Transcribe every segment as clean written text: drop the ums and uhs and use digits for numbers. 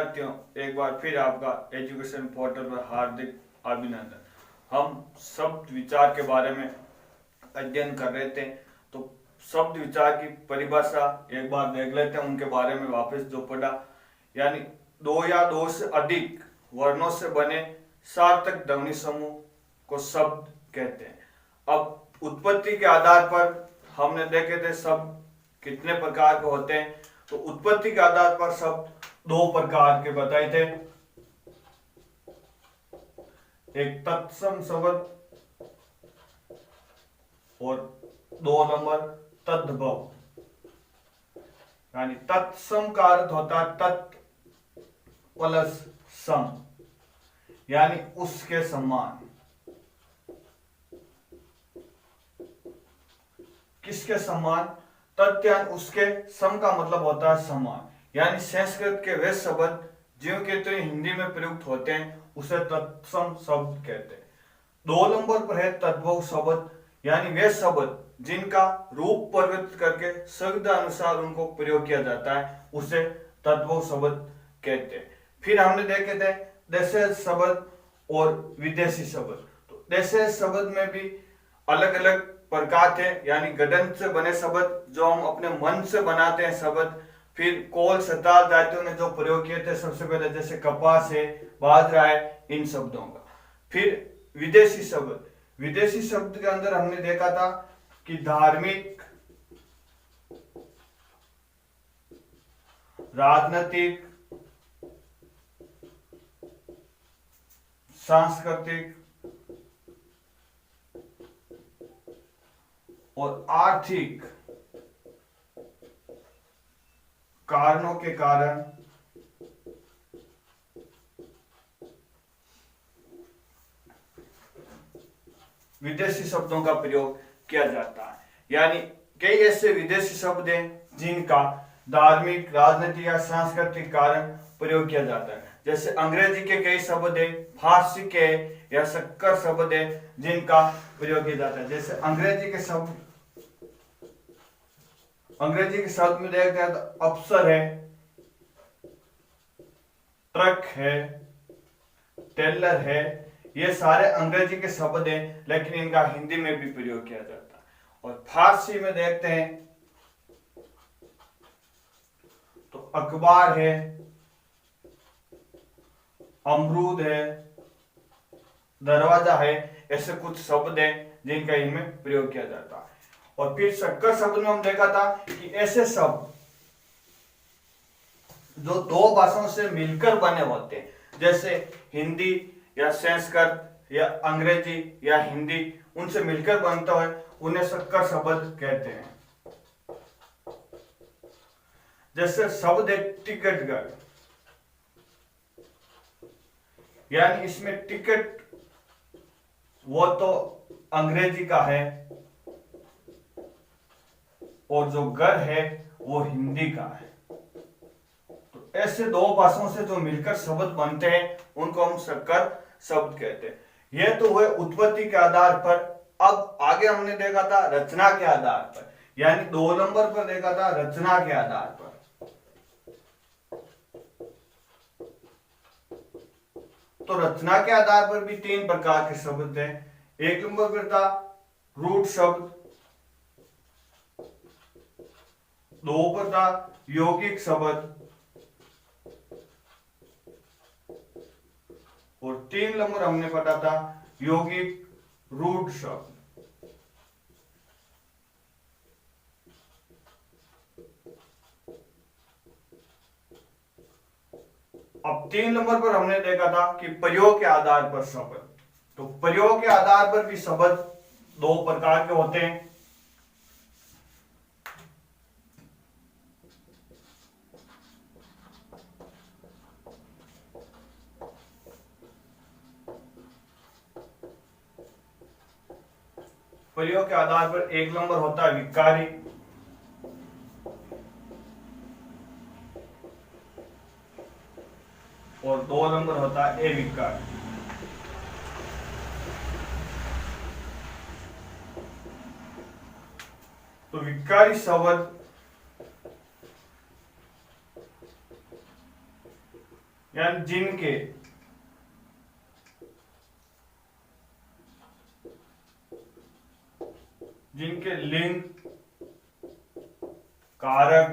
विद्यार्थियों, एक बार फिर आपका एजुकेशन पोर्टल पर हार्दिक अभिनंदन। हम शब्द विचार के बारे में अध्ययन कर रहे थे, तो शब्द विचार की परिभाषा एक बार देख लेते हैं। उनके बारे में वापस जो पढ़ा, यानी दो या दो से अधिक वर्णों से बने सार्थक ध्वनि समूह को शब्द कहते हैं। अब उत्पत्ति के आधार पर हमने देखे थे शब्द कितने प्रकार के होते हैं। तो उत्पत्ति के आधार पर शब्द दो प्रकार के बताए थे, एक तत्सम शब्द और 2 नंबर तद्भव। यानी तत्सम का अर्थ होता है तत् प्लस सम, यानी उसके समान। किसके समान? तथ्य उसके, सम का मतलब होता है समान। यानी संस्कृत के वे शब्द ज्यों के तो हिंदी में प्रयुक्त होते हैं उसे तत्सम शब्द कहते हैं। 2 नंबर पर है तद्भव शब्द, यानी वे शब्द जिनका रूप परिवर्तित करके शब्द अनुसार उनको प्रयोग किया जाता है उसे तद्भव शब्द कहते हैं। फिर हमने देखे थे देशज शब्द और विदेशी शब्द। तो देशज शब्द में भी अलग अलग प्रकार थे, यानी गठन से बने शब्द जो हम अपने मन से बनाते हैं शब्द। फिर कोल सताल जातियों ने जो प्रयोग किए थे सबसे पहले, जैसे कपास है, बाजरा है, इन शब्दों का। फिर विदेशी शब्द, विदेशी शब्द के अंदर हमने देखा था कि धार्मिक, राजनीतिक, सांस्कृतिक और आर्थिक कारणों के कारण विदेशी शब्दों का प्रयोग किया जाता है। यानी कई ऐसे विदेशी शब्द हैं जिनका धार्मिक, राजनीतिक या सांस्कृतिक कारण प्रयोग किया जाता है। जैसे अंग्रेजी के कई शब्द है, फारसी के या शक्कर शब्द है जिनका प्रयोग किया जाता है। जैसे अंग्रेजी के शब्द में देखते हैं तो अफसर है, ट्रक है, टेलर है, ये सारे अंग्रेजी के शब्द हैं, लेकिन इनका हिंदी में भी प्रयोग किया जाता है। और फारसी में देखते हैं तो अखबार है, अमरूद है, दरवाजा है, ऐसे कुछ शब्द हैं जिनका इनमें प्रयोग किया जाता है। और फिर शक्कर शब्द में हम देखा था कि ऐसे शब्द जो दो भाषाओं से मिलकर बने होते हैं, जैसे हिंदी या संस्कृत या अंग्रेजी या हिंदी, उनसे मिलकर बनता है, उन्हें शक्कर शब्द कहते हैं। जैसे शब्द है टिकटगढ़, यानी इसमें टिकट वो तो अंग्रेजी का है और जो घर है वो हिंदी का है। तो ऐसे दो भाषाओं से जो मिलकर शब्द बनते हैं उनको हम शक्कर शब्द कहते हैं। यह तो हुए उत्पत्ति के आधार पर। अब आगे हमने देखा था रचना के आधार पर, यानी 2 नंबर पर देखा था रचना के आधार पर। तो रचना के आधार पर भी 3 प्रकार के शब्द थे। 1 नंबर पर था रूट शब्द, 2 पर था यौगिक शब्द और 3 नंबर हमने पढ़ा था यौगिक रूट शब्द। अब 3 नंबर पर हमने देखा था कि प्रयोग के आधार पर शब्द। तो प्रयोग के आधार पर भी शब्द 2 प्रकार के होते हैं। प्रयोग के आधार पर 1 नंबर होता है विकारी, और 2 नंबर होता है अविकारी। तो विकारी शब्द यानी जिनके लिंग कारक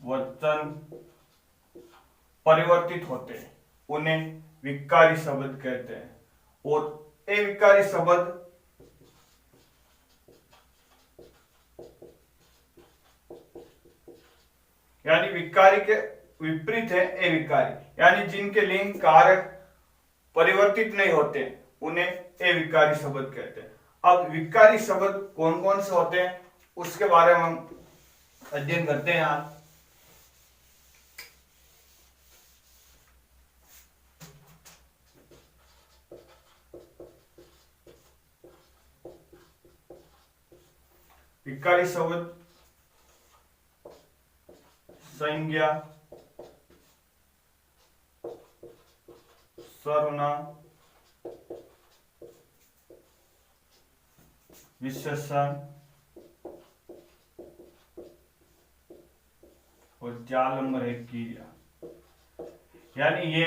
वचन परिवर्तित होते हैं उन्हें विकारी शब्द कहते हैं। और अविकारी शब्द यानी विकारी के विपरीत है अविकारी, यानी जिनके लिंग कारक परिवर्तित नहीं होते उन्हें अविकारी शब्द कहते हैं। अब विकारी शब्द कौन कौन से होते हैं उसके बारे में हम अध्ययन करते हैं आज। विकारी शब्द संज्ञा, सर्वनाम, विशेषण और चार नंबर है क्रिया। यानी ये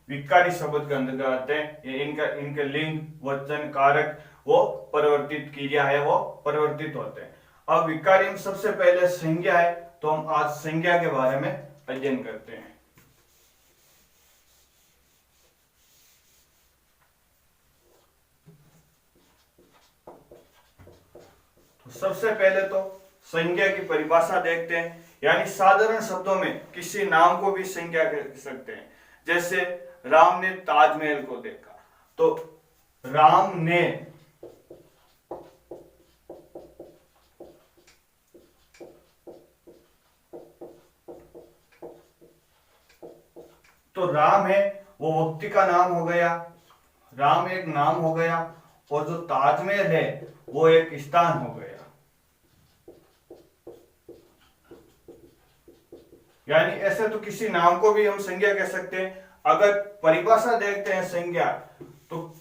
विकारी शब्द के अंतर्गत आते हैं। ये इनके लिंग वचन कारक वो परिवर्तित क्रिया है वो परिवर्तित होते हैं। अब विकारी में सबसे पहले संज्ञा है, तो हम आज संज्ञा के बारे में अध्ययन करते हैं। तो सबसे पहले तो संज्ञा की परिभाषा देखते हैं। यानी साधारण शब्दों में किसी नाम को भी संज्ञा कह सकते हैं। जैसे राम ने ताजमहल को देखा, तो राम ने तो राम है वो व्यक्ति का नाम हो गया, राम एक नाम हो गया, और जो ताजमहल है वो एक स्थान हो गया। यानी ऐसे तो किसी नाम को भी हम संज्ञा कह सकते हैं। अगर परिभाषा देखते हैं संज्ञा, तो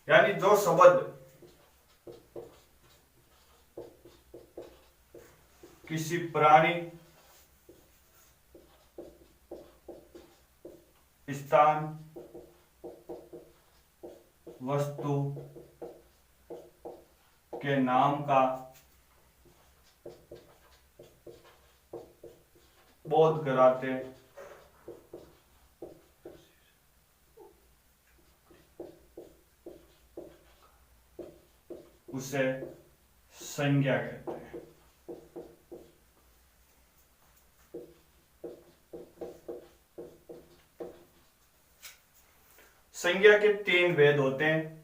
यानी जो शब्द किसी प्राणी, स्थान, वस्तु के नाम का बोध कराते उसे संज्ञा कहते हैं। संज्ञा के तीन भेद होते हैं।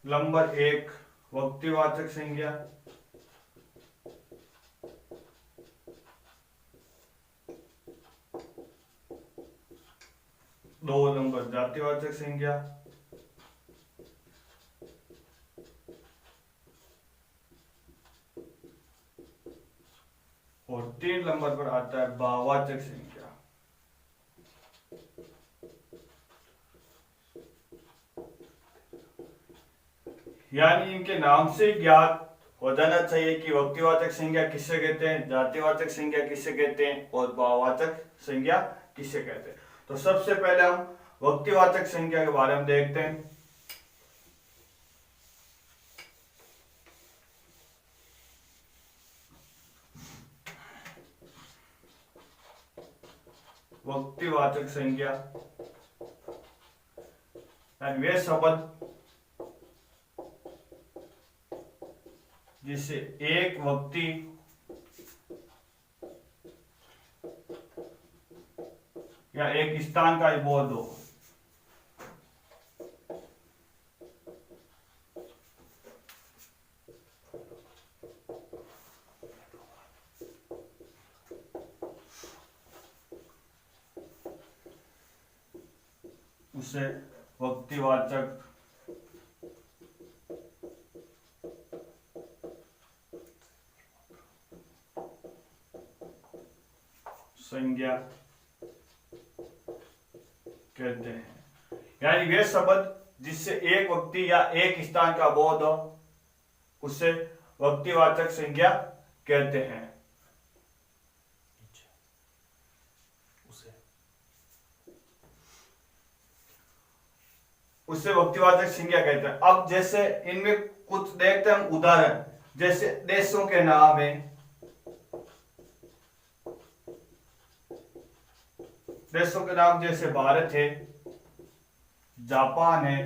नंबर एक व्यक्तिवाचक संज्ञा, दो नंबर जातिवाचक संज्ञा, और तीन नंबर पर आता है भाववाचक संज्ञा। यानी इनके नाम से ज्ञात हो जाना चाहिए कि व्यक्तिवाचक संज्ञा किसे कहते हैं, जातिवाचक संज्ञा किसे कहते हैं और भाववाचक संज्ञा किसे कहते हैं। तो सबसे पहले हम व्यक्तिवाचक संज्ञा के बारे में देखते हैं। व्यक्तिवाचक संज्ञा वे शब्द जिसे एक व्यक्ति या एक स्थान का बोध हो। उसे व्यक्तिवाचक संज्ञा कहते हैं। यानी वे शब्द जिससे एक व्यक्ति या एक स्थान का बोध हो उसे व्यक्तिवाचक संज्ञा कहते हैं। उसे व्यक्तिवाचक संज्ञा कहते हैं। अब जैसे इनमें कुछ देखते हैं हम उदाहरण, जैसे देशों के नाम है, देशों के नाम जैसे भारत है, जापान है,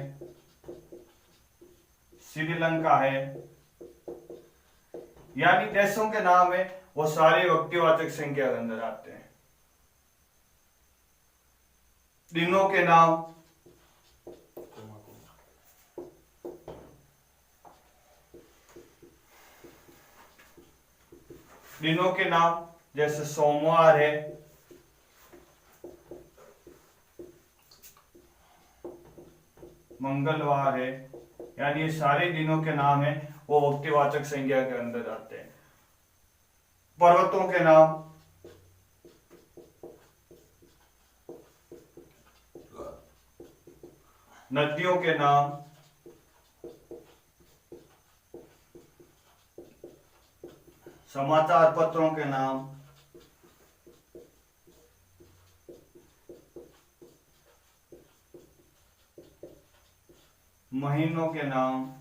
श्रीलंका है, यानी देशों के नाम है वो सारे व्यक्तिवाचक संज्ञा के अंदर आते हैं। दिनों के नाम, दिनों के नाम जैसे सोमवार है, मंगलवार है, यानी ये सारे दिनों के नाम है वो व्यक्तिवाचक संज्ञा के अंदर आते हैं। पर्वतों के नाम, नदियों के नाम, समाचार पत्रों के नाम, महीनों के नाम,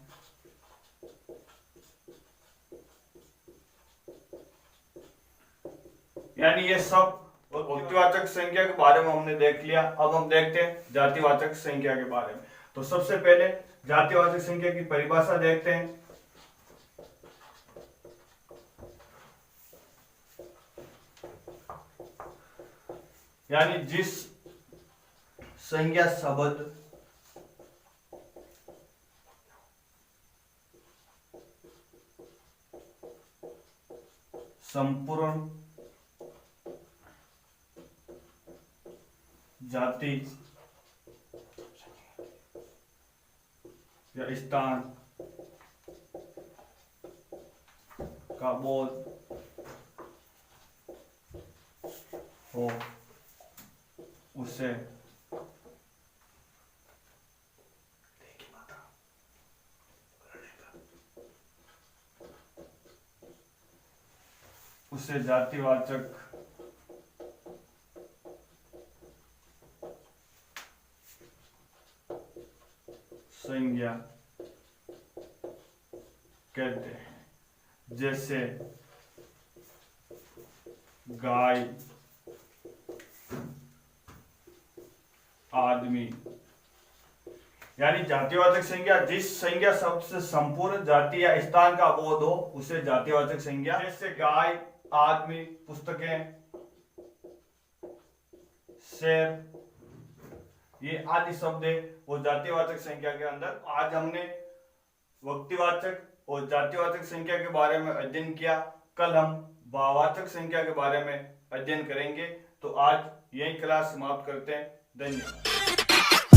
यानी ये सब व्यक्तिवाचक संज्ञा के बारे में हमने देख लिया। अब हम देखते हैं जातिवाचक संज्ञा के बारे में। तो सबसे पहले जातिवाचक संज्ञा की परिभाषा देखते हैं। यानी जिस संज्ञा शब्द संपूर्ण जाति या स्थान का बोध हो उसे जातिवाचक संज्ञा कहते हैं। जैसे गाय, आदमी, यानी जातिवाचक संज्ञा जिस संज्ञा शब्द से संपूर्ण जाति या स्थान का बोध हो उसे जातिवाचक संज्ञा। जैसे गाय, आदमी, पुस्तकें, शेर, ये आदि शब्द है वो जातिवाचक संज्ञा के अंदर। आज हमने व्यक्तिवाचक और जातिवाचक संज्ञा के बारे में अध्ययन किया। कल हम भाववाचक संज्ञा के बारे में अध्ययन करेंगे। तो आज यही क्लास समाप्त करते हैं। धन्यवाद।